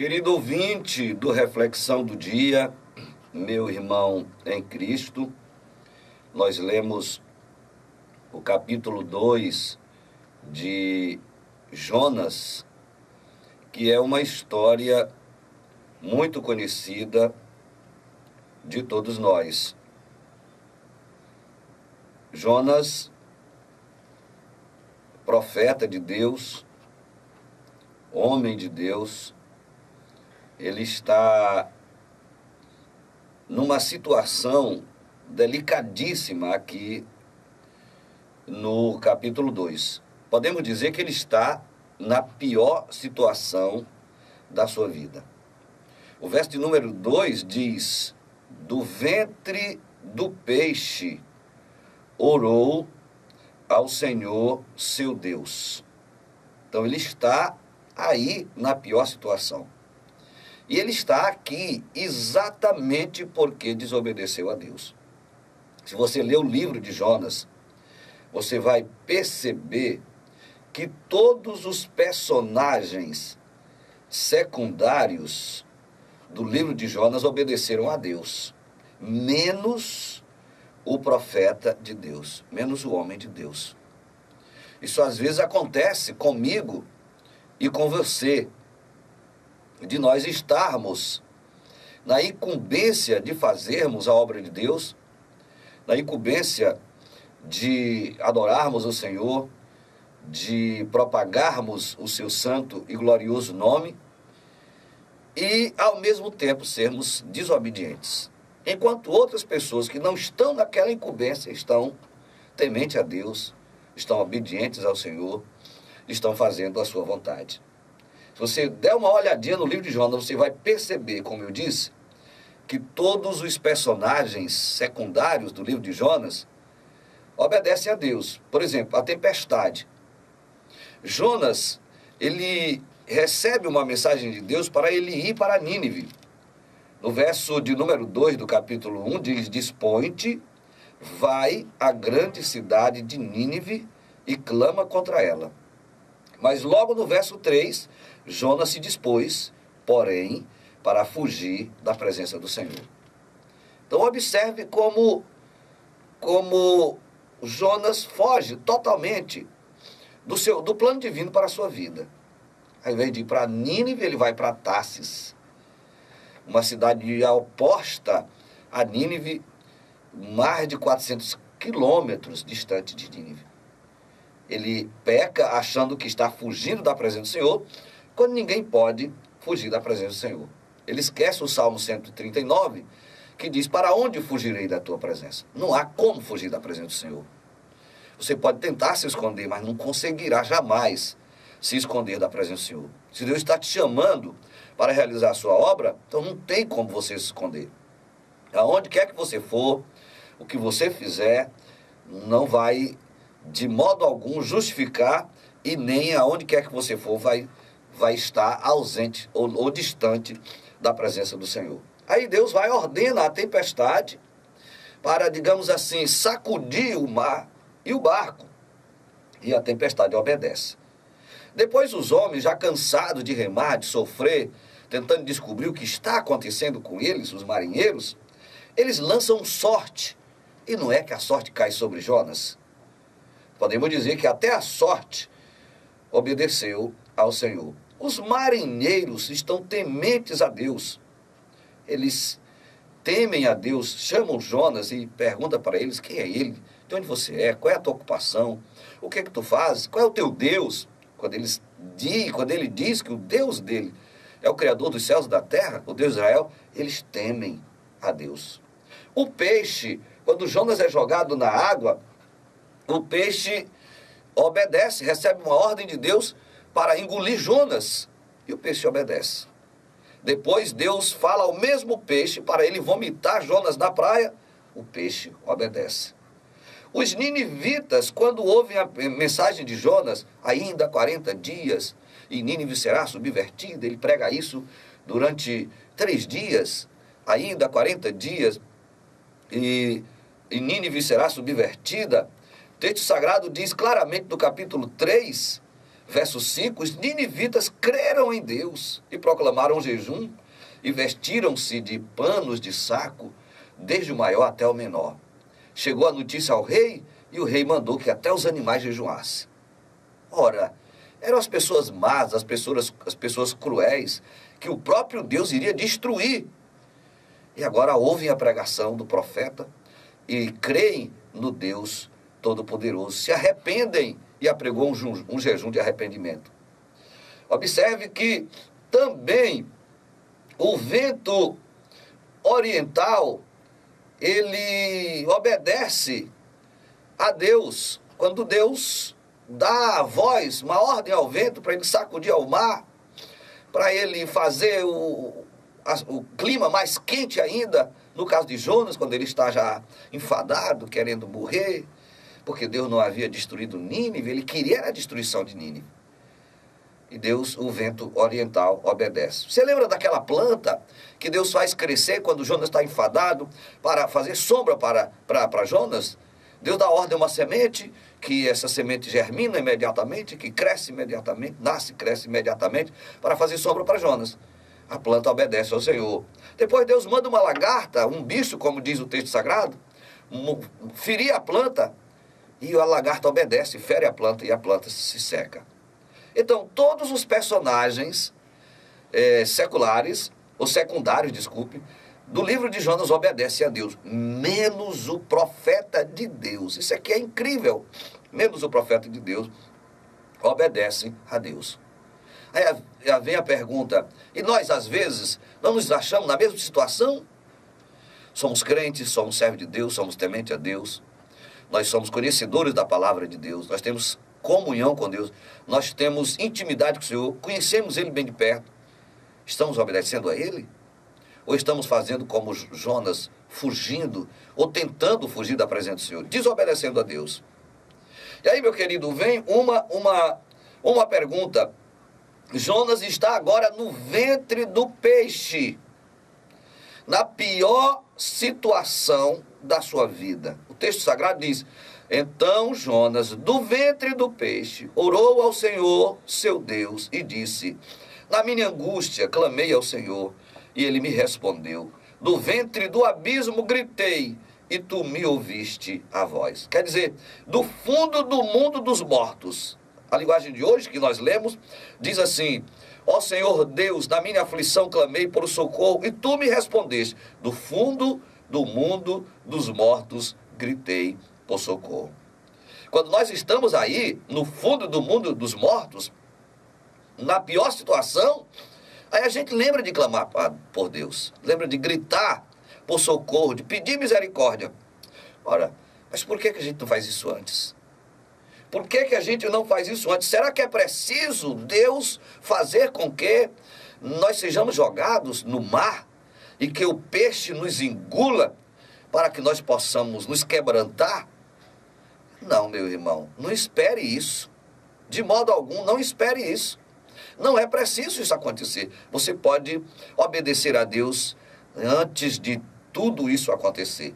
Querido ouvinte do Reflexão do Dia, meu irmão em Cristo, nós lemos o capítulo 2 de Jonas, que é uma história muito conhecida de todos nós. Jonas, profeta de Deus, homem de Deus, ele está numa situação delicadíssima aqui no capítulo 2. Podemos dizer que ele está na pior situação da sua vida. O verso de número 2 diz: do ventre do peixe orou ao Senhor seu Deus. Então ele está aí na pior situação. E ele está aqui exatamente porque desobedeceu a Deus. Se você ler o livro de Jonas, você vai perceber que todos os personagens secundários do livro de Jonas obedeceram a Deus, menos o profeta de Deus, menos o homem de Deus. Isso às vezes acontece comigo e com você, de nós estarmos na incumbência de fazermos a obra de Deus, na incumbência de adorarmos o Senhor, de propagarmos o seu santo e glorioso nome, e ao mesmo tempo sermos desobedientes. Enquanto outras pessoas que não estão naquela incumbência estão temente a Deus, estão obedientes ao Senhor, estão fazendo a sua vontade. Se você der uma olhadinha no livro de Jonas, você vai perceber, como eu disse, que todos os personagens secundários do livro de Jonas obedecem a Deus. Por exemplo, a tempestade. Jonas, ele recebe uma mensagem de Deus para ele ir para Nínive. No verso de número 2 do capítulo 1 diz: dispõe-te, vai à grande cidade de Nínive e clama contra ela. Mas logo no verso 3, Jonas se dispôs, porém, para fugir da presença do Senhor. Então observe como Jonas foge totalmente do plano divino para a sua vida. Ao invés de ir para Nínive, ele vai para Tarsis, uma cidade oposta a Nínive, mais de 400 quilômetros distante de Nínive. Ele peca achando que está fugindo da presença do Senhor, quando ninguém pode fugir da presença do Senhor. Ele esquece o Salmo 139, que diz: para onde fugirei da tua presença? Não há como fugir da presença do Senhor. Você pode tentar se esconder, mas não conseguirá jamais se esconder da presença do Senhor. Se Deus está te chamando para realizar a sua obra, então não tem como você se esconder. Aonde quer que você for, o que você fizer, não vai de modo algum justificar, e nem aonde quer que você for vai estar ausente ou distante da presença do Senhor. Aí Deus vai ordenar a tempestade para, digamos assim, sacudir o mar e o barco. E a tempestade obedece. Depois os homens, já cansados de remar, de sofrer, tentando descobrir o que está acontecendo com eles, os marinheiros, eles lançam sorte. E não é que a sorte cai sobre Jonas. Podemos dizer que até a sorte obedeceu ao Senhor. Os marinheiros estão tementes a Deus. Eles temem a Deus, chamam Jonas e perguntam para eles quem é ele, de onde você é, qual é a tua ocupação, o que é que tu fazes, qual é o teu Deus. Quando ele diz que o Deus dele é o Criador dos céus e da terra, o Deus de Israel, eles temem a Deus. O peixe, quando Jonas é jogado na água, o peixe obedece, recebe uma ordem de Deus para engolir Jonas, e o peixe obedece. Depois Deus fala ao mesmo peixe para ele vomitar Jonas na praia, o peixe obedece. Os ninivitas, quando ouvem a mensagem de Jonas, ainda 40 dias, e Nínive será subvertida, ele prega isso durante 3 dias, ainda 40 dias, e Nínive será subvertida. O texto sagrado diz claramente no capítulo 3, verso 5, os ninivitas creram em Deus e proclamaram jejum e vestiram-se de panos de saco, desde o maior até o menor. Chegou a notícia ao rei e o rei mandou que até os animais jejuassem. Ora, eram as pessoas más, as pessoas cruéis, que o próprio Deus iria destruir. E agora ouvem a pregação do profeta e creem no Deus Todo-Poderoso. Se arrependem e apregou um jejum de arrependimento. Observe que também o vento oriental, ele obedece a Deus. Quando Deus dá a voz, uma ordem ao vento para ele sacudir ao mar, para ele fazer o clima mais quente ainda, no caso de Jonas, quando ele está já enfadado, querendo morrer, porque Deus não havia destruído Nínive, ele queria a destruição de Nínive. E Deus, o vento oriental, obedece. Você lembra daquela planta que Deus faz crescer quando Jonas está enfadado, para fazer sombra para Jonas? Deus dá ordem a uma semente, que essa semente germina imediatamente, que cresce imediatamente, nasce e cresce imediatamente, para fazer sombra para Jonas. A planta obedece ao Senhor. Depois Deus manda uma lagarta, um bicho, como diz o texto sagrado, ferir a planta, e a lagarta obedece, fere a planta e a planta se seca. Então, todos os personagens seculares, ou secundários, desculpe, do livro de Jonas obedecem a Deus, menos o profeta de Deus. Isso aqui é incrível. Menos o profeta de Deus obedece a Deus. Aí vem a pergunta, e nós às vezes não nos achamos na mesma situação? Somos crentes, somos servos de Deus, somos tementes a Deus, nós somos conhecedores da palavra de Deus, nós temos comunhão com Deus, nós temos intimidade com o Senhor, conhecemos Ele bem de perto. Estamos obedecendo a Ele? Ou estamos fazendo como Jonas, fugindo, ou tentando fugir da presença do Senhor, desobedecendo a Deus? E aí, meu querido, vem uma pergunta. Jonas está agora no ventre do peixe, na pior situação da sua vida. O texto sagrado diz: então Jonas, do ventre do peixe, orou ao Senhor, seu Deus, e disse: na minha angústia clamei ao Senhor, e ele me respondeu. Do ventre do abismo gritei, e tu me ouviste a voz. Quer dizer, do fundo do mundo dos mortos. A linguagem de hoje que nós lemos diz assim: ó Senhor Deus, na minha aflição clamei por socorro, e tu me respondeste. Do fundo do mundo dos mortos gritei por socorro. Quando nós estamos aí, no fundo do mundo dos mortos, na pior situação, aí a gente lembra de clamar por Deus, lembra de gritar por socorro, de pedir misericórdia. Ora, mas por que a gente não faz isso antes? Por que a gente não faz isso antes? Será que é preciso Deus fazer com que nós sejamos jogados no mar e que o peixe nos engula para que nós possamos nos quebrantar? Não, meu irmão, não espere isso. De modo algum, não espere isso. Não é preciso isso acontecer. Você pode obedecer a Deus antes de tudo isso acontecer.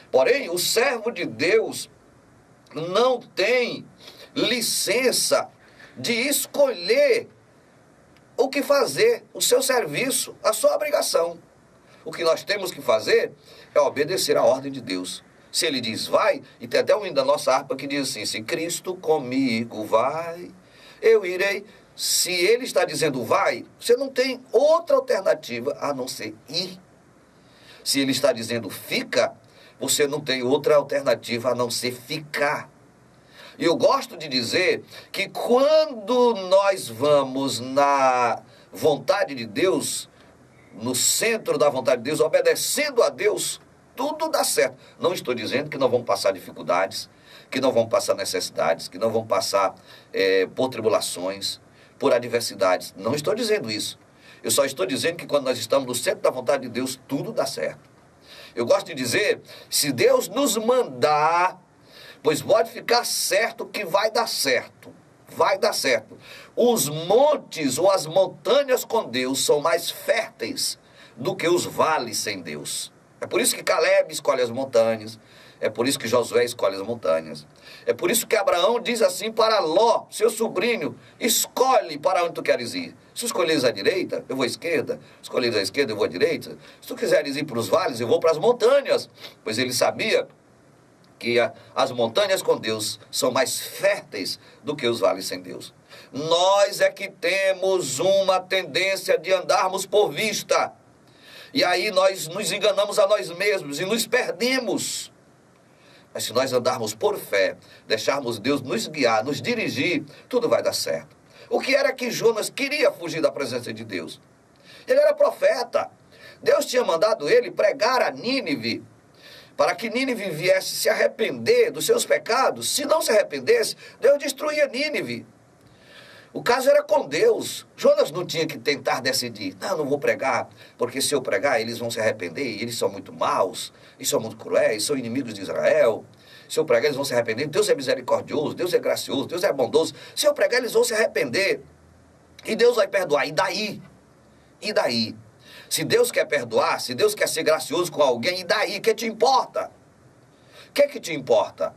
Porém, o servo de Deus não tem licença de escolher o que fazer, o seu serviço, a sua obrigação. O que nós temos que fazer é obedecer à ordem de Deus. Se ele diz vai, e tem até um hino da nossa harpa que diz assim: se Cristo comigo vai, eu irei. Se ele está dizendo vai, você não tem outra alternativa a não ser ir. Se ele está dizendo fica, você não tem outra alternativa a não ser ficar. E eu gosto de dizer que quando nós vamos na vontade de Deus, no centro da vontade de Deus, obedecendo a Deus, tudo dá certo. Não estou dizendo que não vão passar dificuldades, que não vão passar necessidades, que não vão passar por tribulações, por adversidades. Não estou dizendo isso. Eu só estou dizendo que quando nós estamos no centro da vontade de Deus, tudo dá certo. Eu gosto de dizer, se Deus nos mandar, pois pode ficar certo que vai dar certo. Vai dar certo. Os montes ou as montanhas com Deus são mais férteis do que os vales sem Deus. É por isso que Caleb escolhe as montanhas. É por isso que Josué escolhe as montanhas. É por isso que Abraão diz assim para Ló, seu sobrinho: escolhe para onde tu queres ir. Se escolheres à direita, eu vou à esquerda. Se escolheres à esquerda, eu vou à direita. Se tu quiseres ir para os vales, eu vou para as montanhas. Pois ele sabia que as montanhas com Deus são mais férteis do que os vales sem Deus. Nós é que temos uma tendência de andarmos por vista. E aí nós nos enganamos a nós mesmos e nos perdemos. Mas se nós andarmos por fé, deixarmos Deus nos guiar, nos dirigir, tudo vai dar certo. O que era que Jonas queria fugir da presença de Deus? Ele era profeta. Deus tinha mandado ele pregar a Nínive, para que Nínive viesse se arrepender dos seus pecados. Se não se arrependesse, Deus destruía Nínive. O caso era com Deus. Jonas não tinha que tentar decidir. Não vou pregar, porque se eu pregar, eles vão se arrepender, e eles são muito maus, eles são muito cruéis, são inimigos de Israel. Se eu pregar, eles vão se arrepender. Deus é misericordioso, Deus é gracioso, Deus é bondoso. Se eu pregar, eles vão se arrepender. E Deus vai perdoar. E daí? E daí? Se Deus quer perdoar, se Deus quer ser gracioso com alguém, e daí? O que te importa? O que te importa?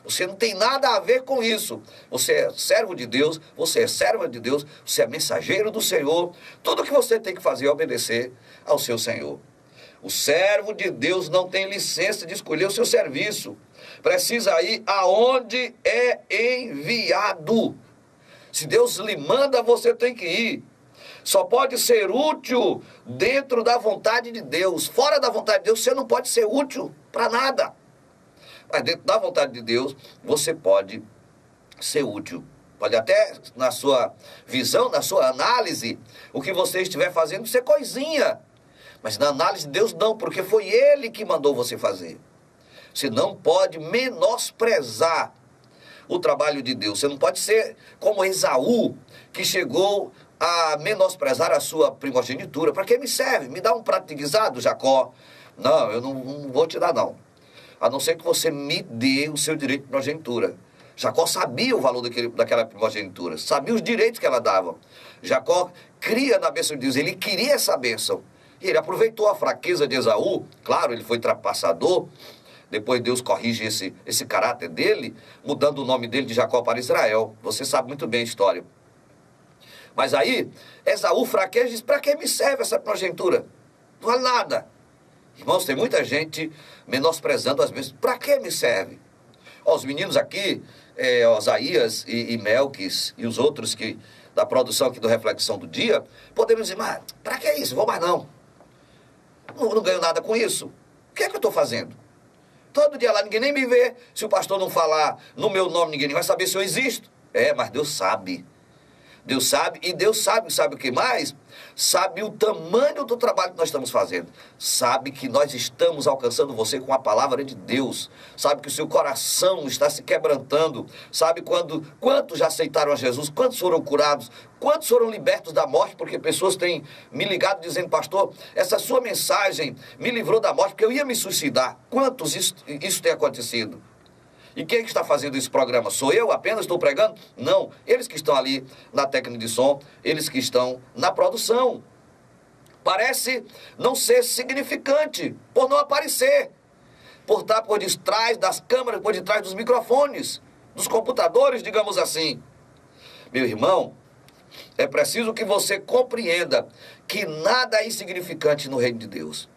Você não tem nada a ver com isso. Você é servo de Deus, você é serva de Deus, você é mensageiro do Senhor. Tudo que você tem que fazer é obedecer ao seu Senhor. O servo de Deus não tem licença de escolher o seu serviço. Precisa ir aonde é enviado. Se Deus lhe manda, você tem que ir. Só pode ser útil dentro da vontade de Deus. Fora da vontade de Deus, você não pode ser útil para nada. Mas dentro da vontade de Deus, você pode ser útil. Pode até, na sua visão, na sua análise, o que você estiver fazendo ser coisinha. Mas na análise de Deus não, porque foi Ele que mandou você fazer. Você não pode menosprezar o trabalho de Deus. Você não pode ser como Esaú, que chegou a menosprezar a sua primogenitura. Para que me serve? Me dá um prato de guisado, Jacó? Não, eu não vou te dar, não. A não ser que você me dê o seu direito de primogenitura. Jacó sabia o valor daquela primogenitura, sabia os direitos que ela dava. Jacó cria na bênção de Deus, ele queria essa bênção. E ele aproveitou a fraqueza de Esaú, claro, ele foi trapassador. Depois Deus corrige esse caráter dele, mudando o nome dele de Jacó para Israel. Você sabe muito bem a história. Mas aí, Esaú fraqueja e diz: para que me serve essa primogenitura? Não vale nada. Irmãos, tem muita gente menosprezando as bênçãos. Para que me serve? Ó, os meninos aqui, Osaías e Melquis e os outros da produção aqui do Reflexão do Dia, podemos dizer: mas para que isso? Vou mais não. Não ganho nada com isso. O que é que eu estou fazendo? Todo dia lá ninguém nem me vê. Se o pastor não falar no meu nome, ninguém vai saber se eu existo. Mas Deus sabe. Deus sabe, e Deus sabe o que mais? Sabe o tamanho do trabalho que nós estamos fazendo. Sabe que nós estamos alcançando você com a palavra de Deus. Sabe que o seu coração está se quebrantando. Sabe quantos já aceitaram a Jesus, quantos foram curados, quantos foram libertos da morte, porque pessoas têm me ligado dizendo: pastor, essa sua mensagem me livrou da morte, porque eu ia me suicidar. Quantos isso tem acontecido? E quem que está fazendo esse programa? Sou eu apenas? Estou pregando? Não. Eles que estão ali na técnica de som, eles que estão na produção. Parece não ser significante, por não aparecer, por estar por detrás das câmeras, por detrás dos microfones, dos computadores, digamos assim. Meu irmão, é preciso que você compreenda que nada é insignificante no reino de Deus.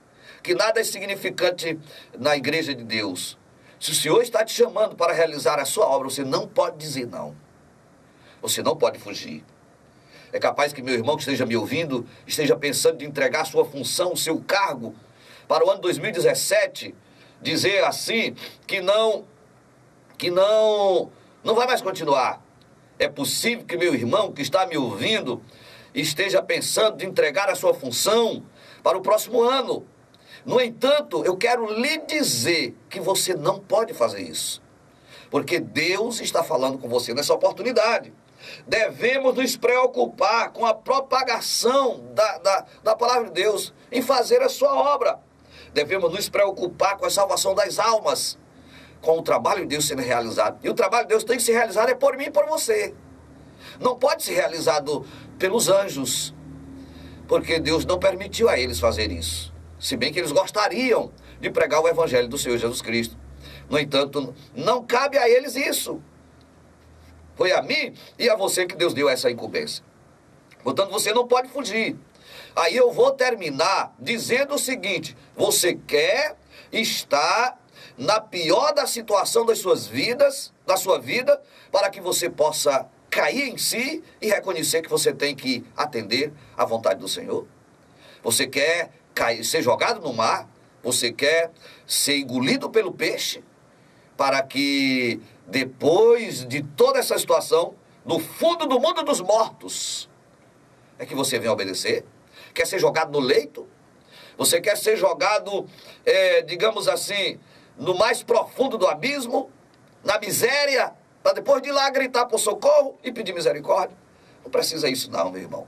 Que nada é insignificante na igreja de Deus. Se o Senhor está te chamando para realizar a sua obra, você não pode dizer não. Você não pode fugir. É capaz que meu irmão que esteja me ouvindo, esteja pensando em entregar a sua função, o seu cargo, para o ano 2017, dizer assim, que não vai mais continuar. É possível que meu irmão que está me ouvindo, esteja pensando em entregar a sua função para o próximo ano. No entanto, eu quero lhe dizer que você não pode fazer isso. Porque Deus está falando com você nessa oportunidade. Devemos nos preocupar com a propagação da palavra de Deus, em fazer a sua obra. Devemos nos preocupar com a salvação das almas, com o trabalho de Deus sendo realizado. E o trabalho de Deus tem que ser realizado por mim e por você. Não pode ser realizado pelos anjos, porque Deus não permitiu a eles fazer isso. Se bem que eles gostariam de pregar o evangelho do Senhor Jesus Cristo. No entanto, não cabe a eles isso. Foi a mim e a você que Deus deu essa incumbência. Portanto, você não pode fugir. Aí eu vou terminar dizendo o seguinte: você quer estar na pior da situação das suas vidas, da sua vida, para que você possa cair em si e reconhecer que você tem que atender à vontade do Senhor? Você quer cair, ser jogado no mar? Você quer ser engolido pelo peixe? Para que depois de toda essa situação, no fundo do mundo dos mortos, é que você venha obedecer? Quer ser jogado no leito? Você quer ser jogado, digamos assim, no mais profundo do abismo, na miséria, para depois de lá gritar por socorro e pedir misericórdia? Não precisa isso não, meu irmão.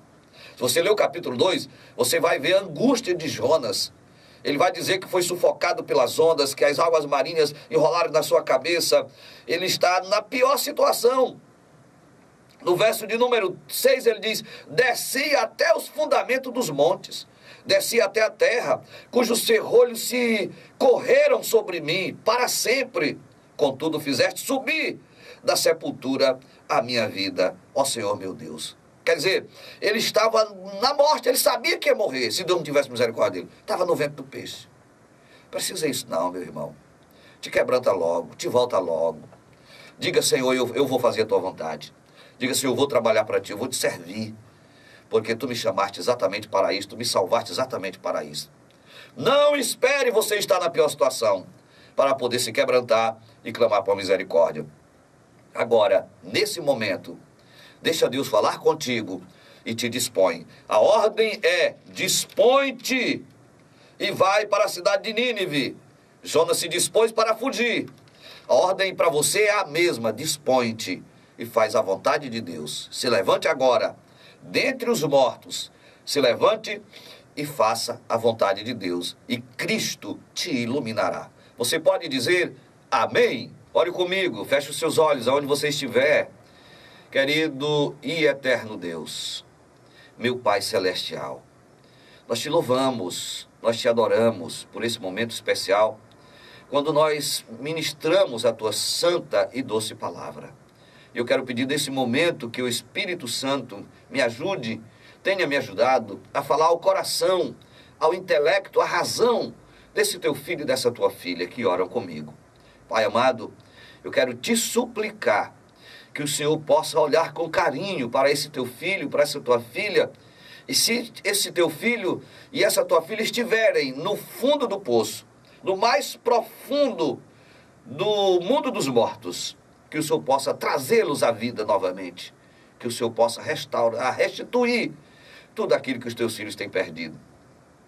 Se você ler o capítulo 2, você vai ver a angústia de Jonas. Ele vai dizer que foi sufocado pelas ondas, que as águas marinhas enrolaram na sua cabeça. Ele está na pior situação. No verso de número 6 ele diz: desci até os fundamentos dos montes, desci até a terra, cujos ferrolhos se correram sobre mim para sempre. Contudo fizeste subir da sepultura a minha vida, ó Senhor meu Deus. Quer dizer, ele estava na morte, ele sabia que ia morrer, se Deus não tivesse misericórdia dele. Estava no ventre do peixe. Precisa isso não, meu irmão. Te quebranta logo, te volta logo. Diga: Senhor, eu vou fazer a tua vontade. Diga: Senhor, eu vou trabalhar para ti, eu vou te servir. Porque tu me chamaste exatamente para isso, tu me salvaste exatamente para isso. Não espere você estar na pior situação para poder se quebrantar e clamar por misericórdia. Agora, nesse momento, deixa Deus falar contigo e te dispõe. A ordem é: dispõe-te e vai para a cidade de Nínive. Jonas se dispôs para fugir. A ordem para você é a mesma: dispõe-te e faz a vontade de Deus. Se levante agora, dentre os mortos, se levante e faça a vontade de Deus, e Cristo te iluminará. Você pode dizer amém? Ore comigo, feche os seus olhos aonde você estiver. Querido e eterno Deus, meu Pai Celestial, nós te louvamos, nós te adoramos por esse momento especial, quando nós ministramos a tua santa e doce palavra. Eu quero pedir nesse momento que o Espírito Santo me ajude, tenha me ajudado a falar ao coração, ao intelecto, à razão desse teu filho e dessa tua filha que oram comigo. Pai amado, eu quero te suplicar que o Senhor possa olhar com carinho para esse teu filho, para essa tua filha. E se esse teu filho e essa tua filha estiverem no fundo do poço, no mais profundo do mundo dos mortos, que o Senhor possa trazê-los à vida novamente, que o Senhor possa restaurar, restituir tudo aquilo que os teus filhos têm perdido.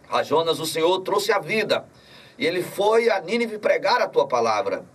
A Jonas o Senhor trouxe a vida, e ele foi a Nínive pregar a tua palavra.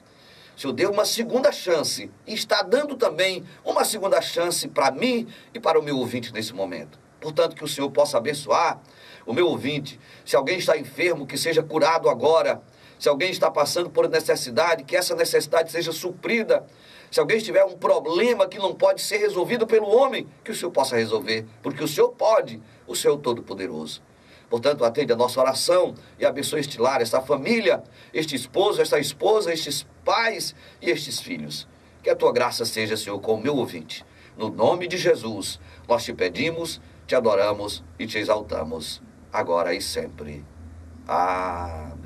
O Senhor deu uma segunda chance, e está dando também uma segunda chance para mim e para o meu ouvinte nesse momento. Portanto, que o Senhor possa abençoar o meu ouvinte. Se alguém está enfermo, que seja curado agora. Se alguém está passando por necessidade, que essa necessidade seja suprida. Se alguém tiver um problema que não pode ser resolvido pelo homem, que o Senhor possa resolver, porque o Senhor pode, o Senhor Todo-Poderoso. Portanto, atende a nossa oração e abençoe este lar, esta família, este esposo, esta esposa, estes pais e estes filhos. Que a tua graça seja, Senhor, com o meu ouvinte. No nome de Jesus, nós te pedimos, te adoramos e te exaltamos, agora e sempre. Amém.